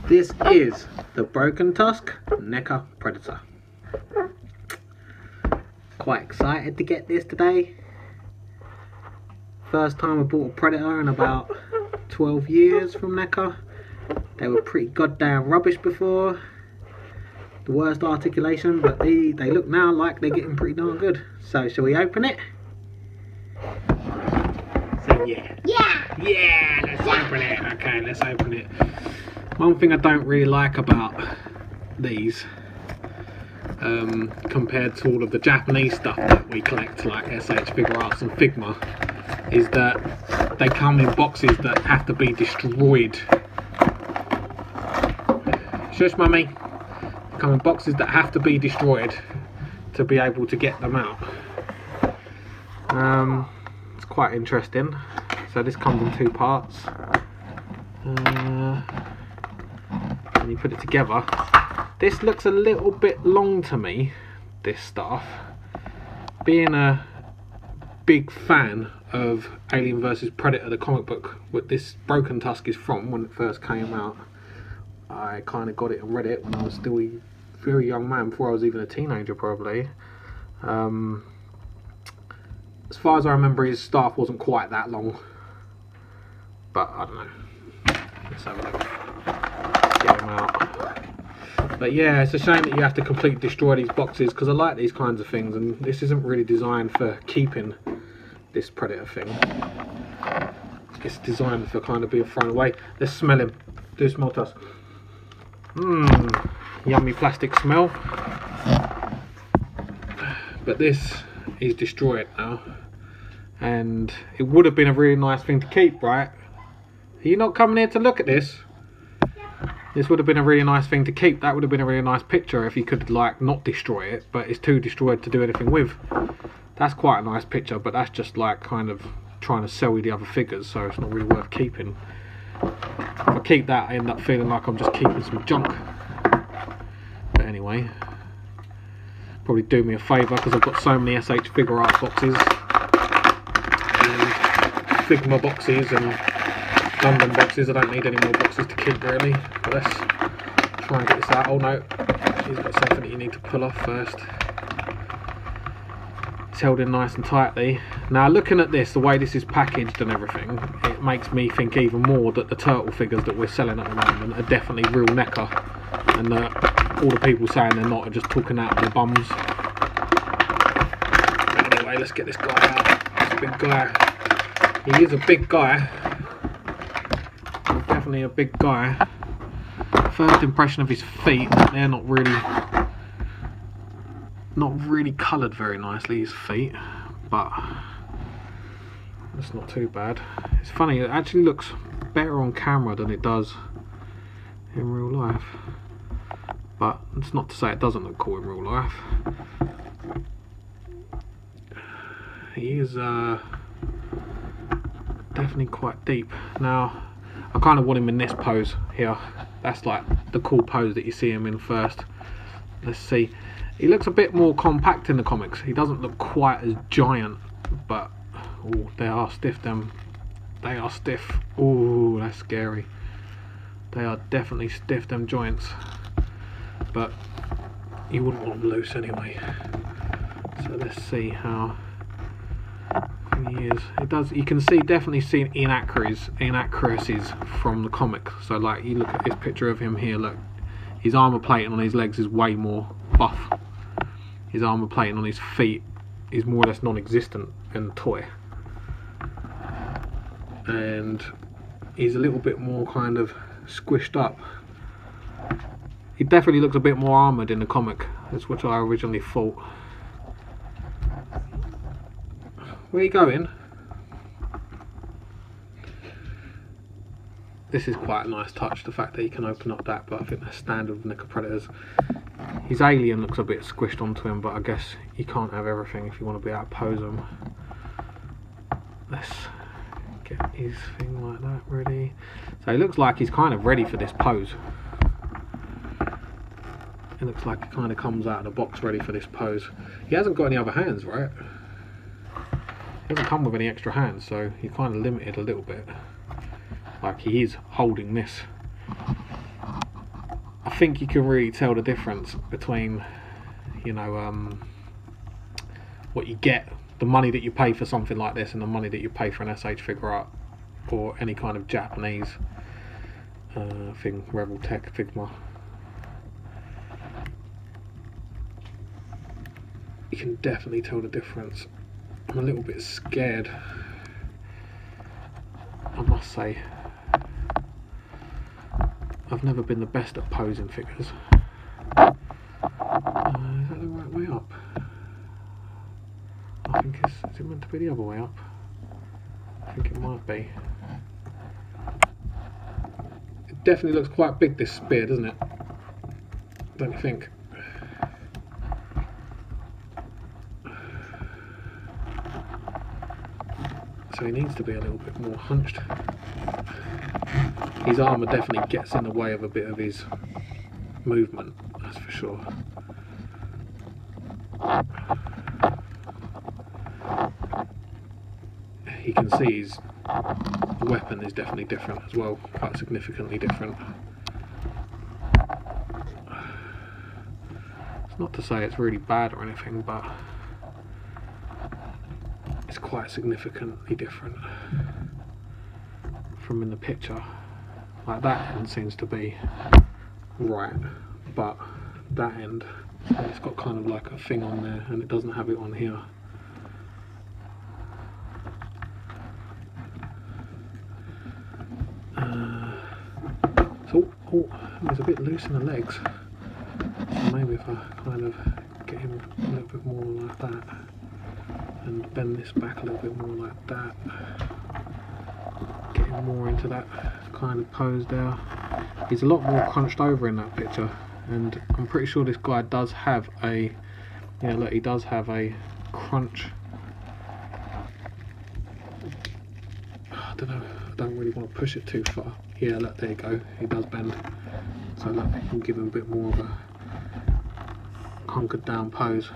This is the broken tusk Neca predator. Quite excited to get this today. First time I bought a predator in about 12 years from Neca. They were pretty goddamn rubbish before. The worst articulation, but they look now like they're getting pretty darn good. So shall we open it? So yeah. Yeah, let's open it. Okay, let's open it. One thing I don't really like about these, compared to all of the Japanese stuff that we collect, like SH Figure Arts and Figma, is that they come in boxes that have to be destroyed. Shush, mummy. They come in boxes that have to be destroyed to be able to get them out. It's quite interesting. So this comes in 2 parts. And you put it together. This looks a little bit long to me, this stuff. Being a big fan of Alien vs Predator, the comic book, what this Broken Tusk is from when it first came out, I kind of got it and read it when I was still a very young man, before I was even a teenager probably. As far as I remember, his staff wasn't quite that long, but I don't know. Let's have a look. Get him out. But yeah, it's a shame that you have to completely destroy these boxes, because I like these kinds of things, and this isn't really designed for keeping, this predator thing. It's designed for kind of being thrown away. Let's smell him. Do smell tusk. Yummy plastic smell. But this is destroyed now, and it would have been a really nice thing to keep, right? Are you not coming here to look at this? This would have been a really nice thing to keep. That would have been a really nice picture if you could like not destroy it, but it's too destroyed to do anything with. That's quite a nice picture, but that's just like kind of trying to sell you the other figures, so it's not really worth keeping. If I keep that, I end up feeling like I'm just keeping some junk. But anyway, probably do me a favour, because I've got so many SH Figure Art boxes and Figma boxes and London boxes. I don't need any more boxes to keep really. But let's try and get this out. Oh no, she's got something that you need to pull off first. It's held in nice and tightly. Now looking at this, the way this is packaged and everything, it makes me think even more that the turtle figures that we're selling at the moment are definitely real Neca, and that all the people saying they're not are just talking out of their bums. But anyway, let's get this guy out. This big guy. He is a big guy. Definitely a big guy. First impression of his feet, they're not really coloured very nicely, his feet, but that's not too bad. It's funny, it actually looks better on camera than it does in real life, but it's not to say it doesn't look cool in real life. He is definitely quite deep. Now I kind of want him in this pose here. That's like the cool pose that you see him in first. Let's see. He looks a bit more compact in the comics. He doesn't look quite as giant, but oh, they are stiff. They are stiff. Oh, that's scary. They are definitely stiff, them joints. But you wouldn't want them loose anyway. So let's see how he is. It does. You can definitely see inaccuracies from the comic. So like you look at this picture of him here. Look, his armor plating on his legs is way more buff. His armor plating on his feet is more or less non-existent in the toy, and he's a little bit more kind of squished up. He definitely looks a bit more armoured in the comic. That's what I originally thought. Where are you going? This is quite a nice touch, the fact that you can open up that, but I think that's standard with Neca Predators. His alien looks a bit squished onto him, but I guess you can't have everything if you want to be able to pose him. Let's get his thing like that ready. So he looks like he's kind of ready for this pose. It looks like he kind of comes out of the box ready for this pose. He hasn't got any other hands, right? He doesn't come with any extra hands, so you're kind of limited a little bit. Like he is holding this. I think you can really tell the difference between, you know, what you get, the money that you pay for something like this, and the money that you pay for an SH figure art or any kind of Japanese thing, Rebel Tech Figma. You can definitely tell the difference. I'm a little bit scared, I must say. I've never been the best at posing figures. Is that the right way up? I think is it meant to be the other way up? I think it might be. It definitely looks quite big, this spear, doesn't it? Don't you think? So he needs to be a little bit more hunched. His armour definitely gets in the way of a bit of his movement, that's for sure. You can see his weapon is definitely different as well, quite significantly different. It's not to say it's really bad or anything, but it's quite significantly different from in the picture. Like that end seems to be right, but that end, it's got kind of like a thing on there and it doesn't have it on here. So he's a bit loose in the legs, so maybe if I kind of get him a little bit more like that and bend this back a little bit more like that, get him more into that kind of pose there. He's a lot more crunched over in that picture, and I'm pretty sure this guy does have a, yeah, look, he does have a crunch. I don't know, I don't really want to push it too far. Yeah, look, there you go, he does bend. So look, you can give him a bit more of a hunkered down pose.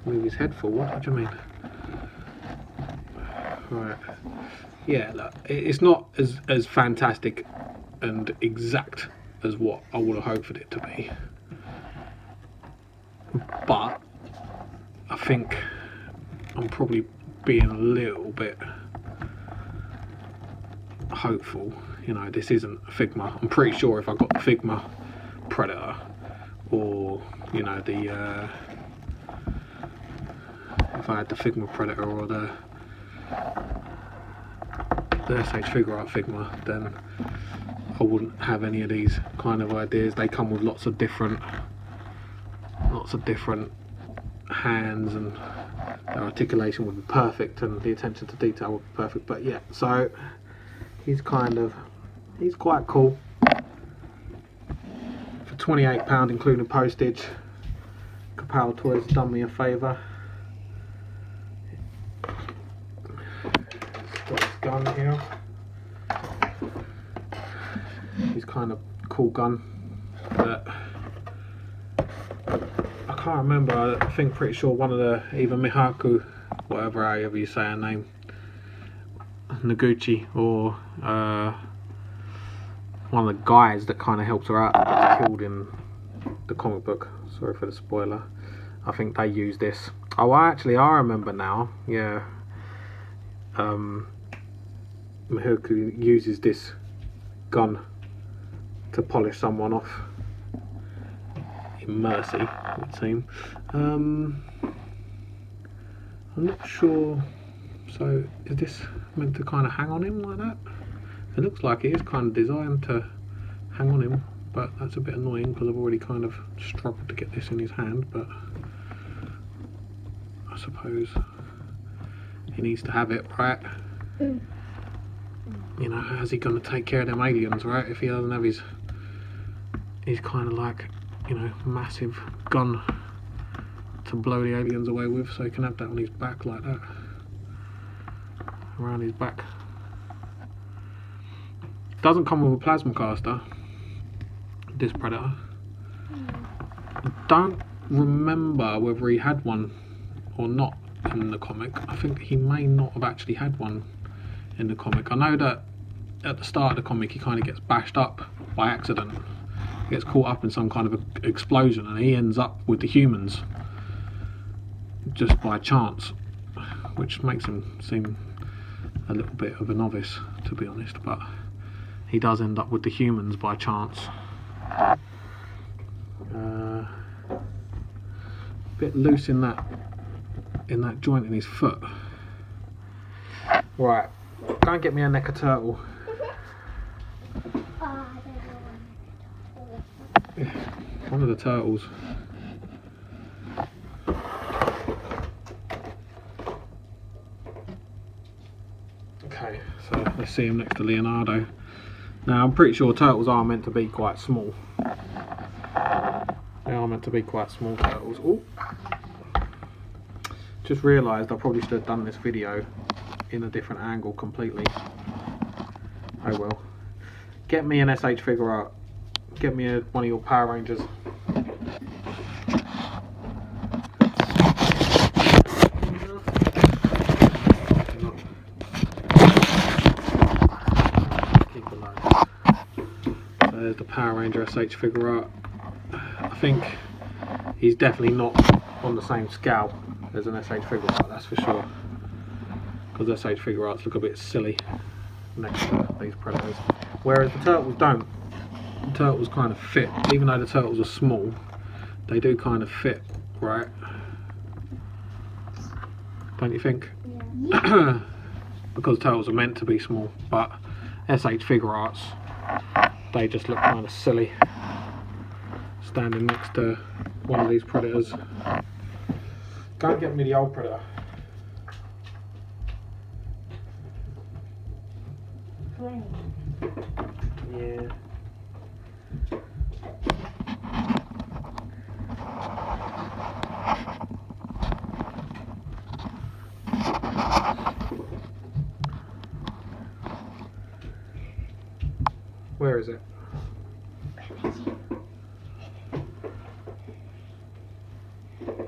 Move his head forward, what do you mean? Right, yeah, look, it's not as fantastic and exact as what I would have hoped for it to be, but I think I'm probably being a little bit hopeful. You know, this isn't a Figma. I'm pretty sure if I got the Figma Predator, or you know, the if I had the Figma Predator or the SH Figure Art Figma, then I wouldn't have any of these kind of ideas. They come with lots of different hands, and the articulation would be perfect and the attention to detail would be perfect. But yeah, so he's quite cool. For £28 including postage, Kapow Toys done me a favour. Got his gun here. His kind of cool gun that I can't remember. I think pretty sure one of the, either Mihaku, whatever however you say her name, Noguchi, or one of the guys that kind of helps her out and gets killed in the comic book. Sorry for the spoiler. I think they use this. Oh, I remember now. Yeah. Mihaku uses this gun to polish someone off in Mercy, it would seem. I'm not sure. So is this meant to kind of hang on him like that? It looks like it is kind of designed to hang on him, but that's a bit annoying because I've already kind of struggled to get this in his hand, but I suppose he needs to have it, right? You know, how's he going to take care of them aliens, right? If he doesn't have his kind of like, you know, massive gun to blow the aliens away with, so he can have that on his back like that, around his back. Doesn't come with a plasma caster, this Predator. I don't remember whether he had one or not in the comic. I think he may not have actually had one in the comic. I know that at the start of the comic he kind of gets bashed up by accident. He gets caught up in some kind of explosion and he ends up with the humans just by chance, which makes him seem a little bit of a novice, to be honest, but he does end up with the humans by chance. A bit loose in that joint in his foot. Right, go and get me a Neca turtle. One of the turtles. Okay, so let's see him next to Leonardo. Now I'm pretty sure turtles are meant to be quite small. They are meant to be quite small turtles. Ooh. Just realised I probably should have done this video in a different angle completely. Oh well. Get me an SH figure art. Get me one of your Power Rangers. Keep it low. So there's the Power Ranger SH figure art. I think he's definitely not on the same scale as an SH figure art, that's for sure. Because SH figure arts look a bit silly next to these Predators. Whereas the turtles don't. The turtles kind of fit. Even though the turtles are small, they do kind of fit, right? Don't you think? Yeah. Because turtles are meant to be small, but SH figure arts, they just look kind of silly standing next to one of these Predators. Go and get me the old Predator. Yeah. Where is it?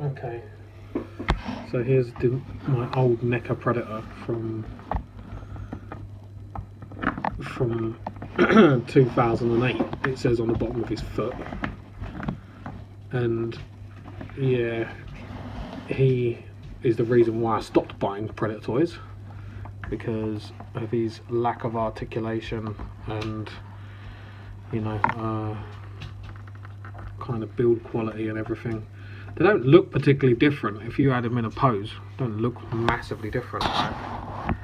Okay. So here's my old Neca Predator from 2008. It says on the bottom of his foot, and yeah, he is the reason why I stopped buying Predator toys, because of his lack of articulation and, you know, kind of build quality and everything. They don't look particularly different if you had them in a pose. Don't look massively different. Right?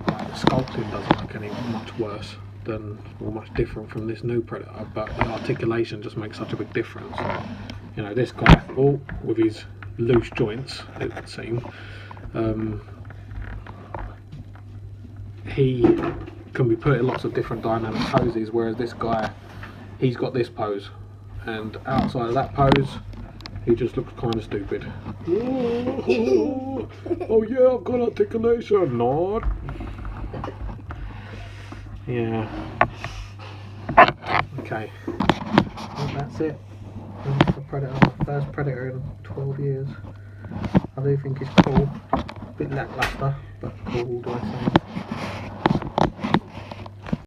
Like the sculpting doesn't look any much worse than, or much different from this new Predator, but the articulation just makes such a big difference. You know, this guy, with his loose joints, it would seem, he can be put in lots of different dynamic poses, whereas this guy, he's got this pose, and outside of that pose he just looks kind of stupid. Oh yeah, I've got articulation. Not. Yeah. Okay. Well, that's it. That's the Predator. First Predator in 12 years. I do think it's cool. A bit lackluster, but cool, do I say.